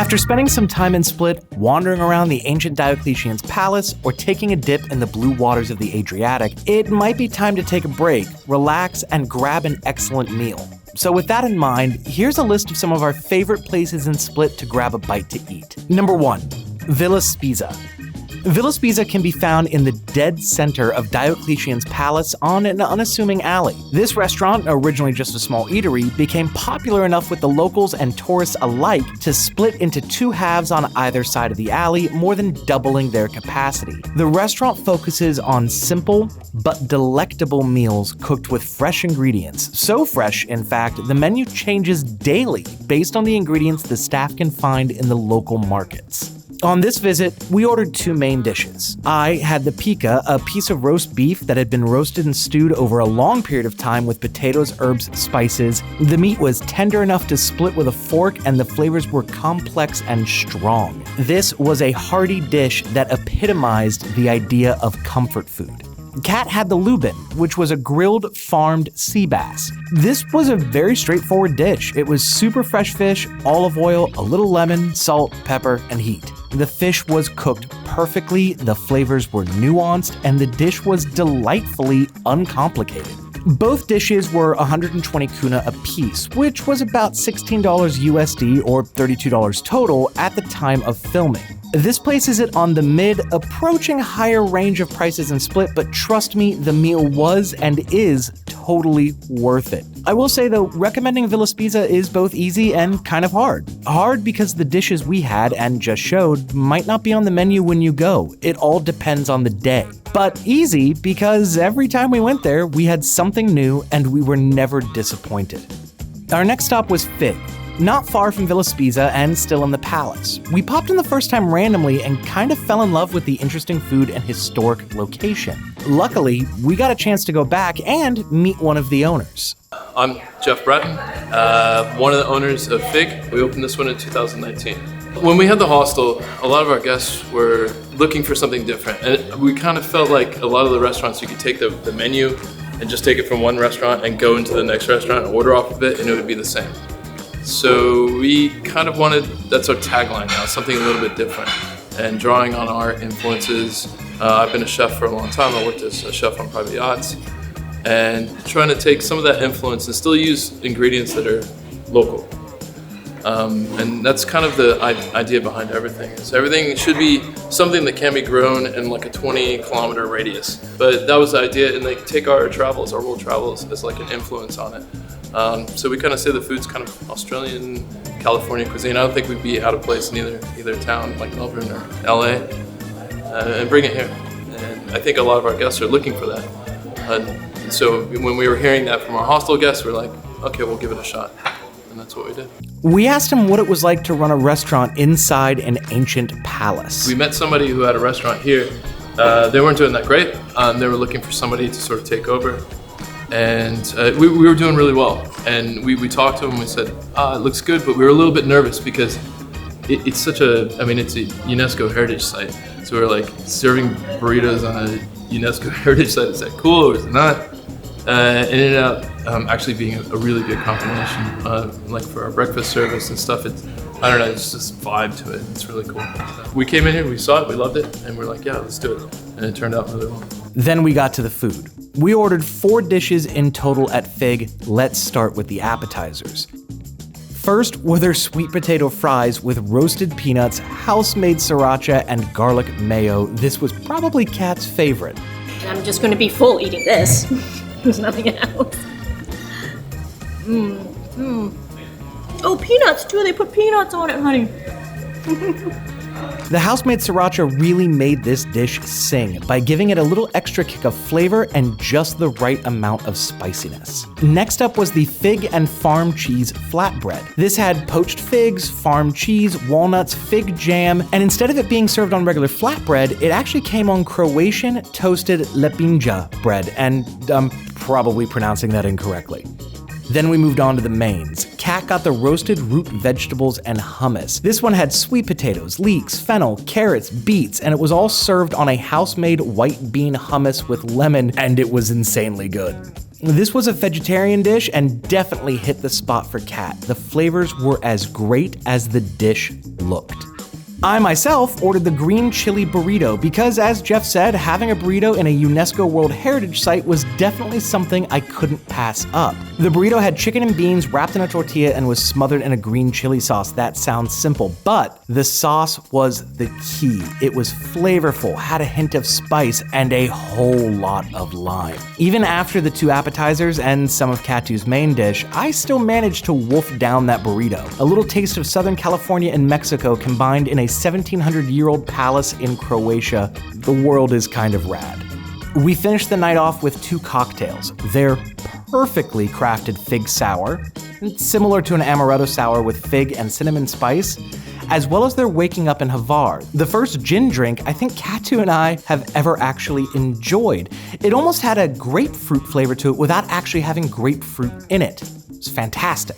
After spending some time in Split, wandering around the ancient Diocletian's palace, or taking a dip in the blue waters of the Adriatic, it might be time to take a break, relax, and grab an excellent meal. So with that in mind, here's a list of some of our favorite places in Split to grab a bite to eat. Number 1. Villa Spiza. Villa Spiza can be found in the dead center of Diocletian's palace on an unassuming alley. This restaurant, originally just a small eatery, became popular enough with the locals and tourists alike to split into two halves on either side of the alley, more than doubling their capacity. The restaurant focuses on simple but delectable meals cooked with fresh ingredients. So fresh, in fact, the menu changes daily based on the ingredients the staff can find in the local markets. On this visit, we ordered two main dishes. I had the pica, a piece of roast beef that had been roasted and stewed over a long period of time with potatoes, herbs, spices. The meat was tender enough to split with a fork, and the flavors were complex and strong. This was a hearty dish that epitomized the idea of comfort food. Kat had the looming, which was a grilled farmed sea bass. This was a very straightforward dish. It was super fresh fish, olive oil, a little lemon, salt, pepper, and heat. The fish was cooked perfectly, the flavors were nuanced, and the dish was delightfully uncomplicated. Both dishes were 120 kuna a piece, which was about $16 USD or $32 total at the time of filming. This places it on the approaching higher range of prices in Split, but trust me, the meal was and is totally worth it. I will say though, recommending Villa Spiza is both easy and kind of hard. Hard because the dishes we had and just showed might not be on the menu when you go. It all depends on the day. But easy because every time we went there, we had something new and we were never disappointed. Our next stop was Fig. Not far from Villa Spiza and still in the palace. We popped in the first time randomly and kind of fell in love with the interesting food and historic location. Luckily, we got a chance to go back and meet one of the owners. I'm Jeff Bratton, one of the owners of Fig. We opened this one in 2019. When we had the hostel, a lot of our guests were looking for something different. And we kind of felt like a lot of the restaurants, you could take the menu and just take it from one restaurant and go into the next restaurant and order off of it and it would be the same. So we kind of wanted, that's our tagline now, something a little bit different. And drawing on our influences, I've been a chef for a long time. I worked as a chef on private yachts. And trying to take some of that influence and still use ingredients that are local. And that's kind of the idea behind everything. Is everything should be something that can be grown in like a 20-kilometer radius. But that was the idea, and they take our travels, our world travels, as like an influence on it. So we kind of say the food's kind of Australian, California cuisine. I don't think we'd be out of place in either town like Melbourne or LA, and bring it here. And I think a lot of our guests are looking for that. So when we were hearing that from our hostel guests, we're like, okay, we'll give it a shot. And that's what we did. We asked him what it was like to run a restaurant inside an ancient palace. We met somebody who had a restaurant here. They weren't doing that great. They were looking for somebody to sort of take over. And we were doing really well. And we talked to him and we said, it looks good, but we were a little bit nervous because it's such it's a UNESCO Heritage Site. So we were like serving burritos on a UNESCO Heritage Site. Is that cool or is it not? It ended up actually being a really good combination, like for our breakfast service and stuff. It's just this vibe to it. It's really cool. We came in here, we saw it, we loved it, and we're like, yeah, let's do it. And it turned out really well. Then we got to the food. We ordered 4 dishes in total at Fig. Let's start with the appetizers. First were their sweet potato fries with roasted peanuts, house-made sriracha, and garlic mayo. This was probably Kat's favorite. I'm just going to be full eating this. There's nothing else. Oh, peanuts too. They put peanuts on it, honey. The house-made sriracha really made this dish sing by giving it a little extra kick of flavor and just the right amount of spiciness. Next up was the fig and farm cheese flatbread. This had poached figs, farm cheese, walnuts, fig jam, and instead of it being served on regular flatbread, it actually came on Croatian toasted lepinja bread, and I'm probably pronouncing that incorrectly. Then we moved on to the mains. Kat got the roasted root vegetables and hummus. This one had sweet potatoes, leeks, fennel, carrots, beets, and it was all served on a house-made white bean hummus with lemon, and it was insanely good. This was a vegetarian dish and definitely hit the spot for Kat. The flavors were as great as the dish looked. I myself ordered the green chili burrito because, as Jeff said, having a burrito in a UNESCO World Heritage Site was definitely something I couldn't pass up. The burrito had chicken and beans wrapped in a tortilla and was smothered in a green chili sauce. That sounds simple, but the sauce was the key. It was flavorful, had a hint of spice, and a whole lot of lime. Even after the 2 appetizers and some of Katu's main dish, I still managed to wolf down that burrito. A little taste of Southern California and Mexico combined in a 1700-year-old palace in Croatia. The world is kind of rad. We finished the night off with 2 cocktails. They're perfectly crafted fig sour, similar to an amaretto sour with fig and cinnamon spice, as well as their waking up in Hvar. The first gin drink I think Katu and I have ever actually enjoyed. It almost had a grapefruit flavor to it without actually having grapefruit in it. It's fantastic.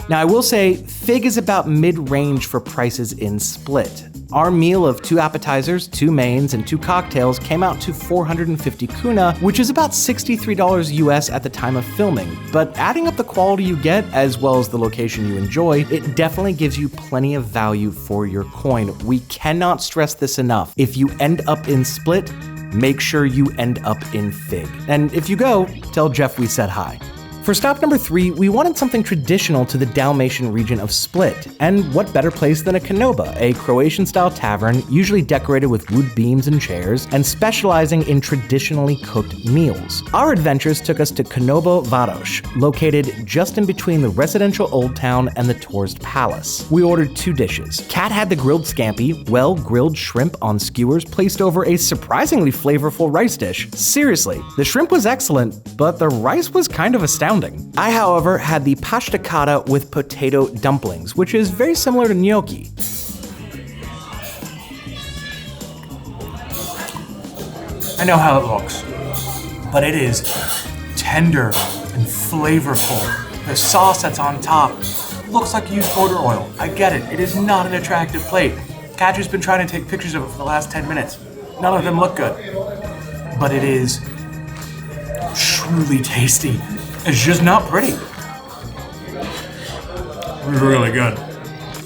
Now, I will say, Fig is about mid-range for prices in Split. Our meal of 2 appetizers, 2 mains, and 2 cocktails came out to 450 kuna, which is about $63 US at the time of filming. But adding up the quality you get, as well as the location you enjoy, it definitely gives you plenty of value for your coin. We cannot stress this enough. If you end up in Split, make sure you end up in Fig. And if you go, tell Jeff we said hi. For stop number 3, we wanted something traditional to the Dalmatian region of Split, and what better place than a Konoba, a Croatian-style tavern usually decorated with wood beams and chairs, and specializing in traditionally cooked meals. Our adventures took us to Konoba Varoš, located just in between the residential Old Town and the tourist palace. We ordered 2 dishes. Kat had the grilled scampi, grilled shrimp on skewers placed over a surprisingly flavorful rice dish. Seriously, the shrimp was excellent, but the rice was kind of astounding. I, however, had the pasta cotta with potato dumplings, which is very similar to gnocchi. I know how it looks, but it is tender and flavorful. The sauce that's on top looks like used motor oil. I get it. It is not an attractive plate. Katu's been trying to take pictures of it for the last 10 minutes. None of them look good. But it is truly tasty. It's just not pretty. Really good.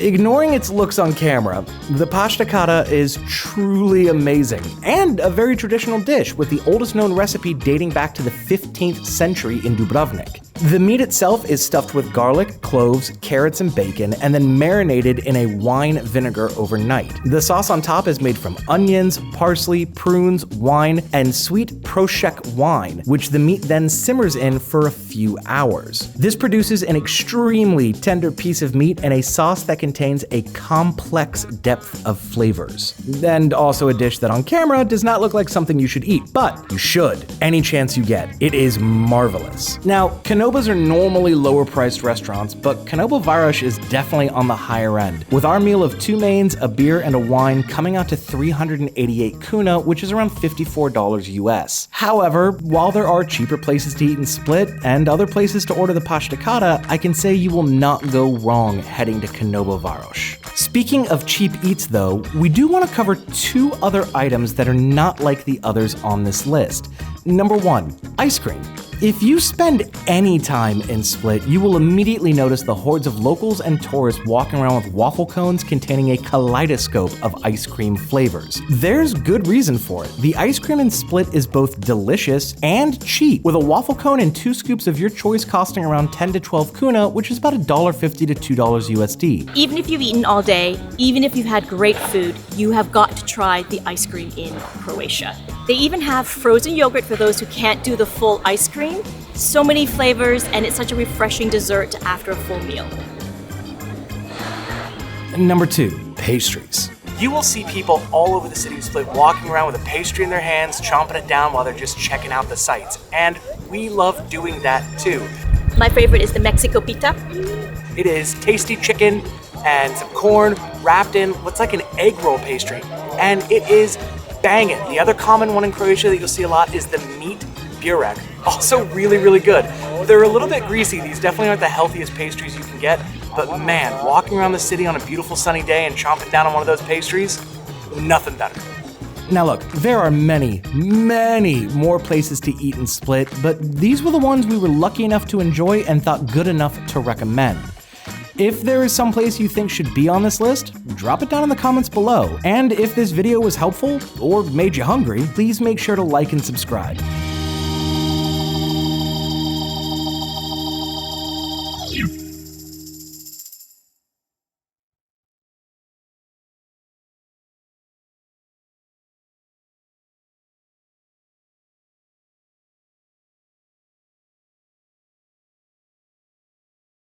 Ignoring its looks on camera, the pasta cotta is truly amazing, and a very traditional dish with the oldest known recipe dating back to the 15th century in Dubrovnik. The meat itself is stuffed with garlic, cloves, carrots, and bacon, and then marinated in a wine vinegar overnight. The sauce on top is made from onions, parsley, prunes, wine, and sweet Prošek wine, which the meat then simmers in for a few hours. This produces an extremely tender piece of meat and a sauce that contains a complex depth of flavors. And also a dish that on camera does not look like something you should eat, but you should, any chance you get. It is marvelous. Now, Konobas are normally lower priced restaurants, but Konoba Varoš is definitely on the higher end, with our meal of 2 mains, a beer, and a wine coming out to 388 kuna, which is around $54 US. However, while there are cheaper places to eat in Split and other places to order the pasta cotta, I can say you will not go wrong heading to Konoba Varoš. Speaking of cheap eats though, we do want to cover 2 other items that are not like the others on this list. Number 1, ice cream. If you spend any time in Split, you will immediately notice the hordes of locals and tourists walking around with waffle cones containing a kaleidoscope of ice cream flavors. There's good reason for it. The ice cream in Split is both delicious and cheap, with a waffle cone and 2 scoops of your choice costing around 10 to 12 kuna, which is about $1.50 to $2 USD. Even if you've eaten all day, even if you've had great food, you have got to try the ice cream in Croatia. They even have frozen yogurt for those who can't do the full ice cream. So many flavors, and it's such a refreshing dessert after a full meal. Number 2, pastries. You will see people all over the city of Split walking around with a pastry in their hands, chomping it down while they're just checking out the sights. And we love doing that too. My favorite is the Mexico pita. It is tasty chicken and some corn wrapped in what's like an egg roll pastry. And it is banging. The other common one in Croatia that you'll see a lot is the meat burek. Also really, really good. They're a little bit greasy. These definitely aren't the healthiest pastries you can get, but man, walking around the city on a beautiful sunny day and chomping down on one of those pastries, nothing better. Now look, there are many more places to eat in Split, but these were the ones we were lucky enough to enjoy and thought good enough to recommend. If there is some place you think should be on this list, drop it down in the comments below. And if this video was helpful or made you hungry, please make sure to like and subscribe.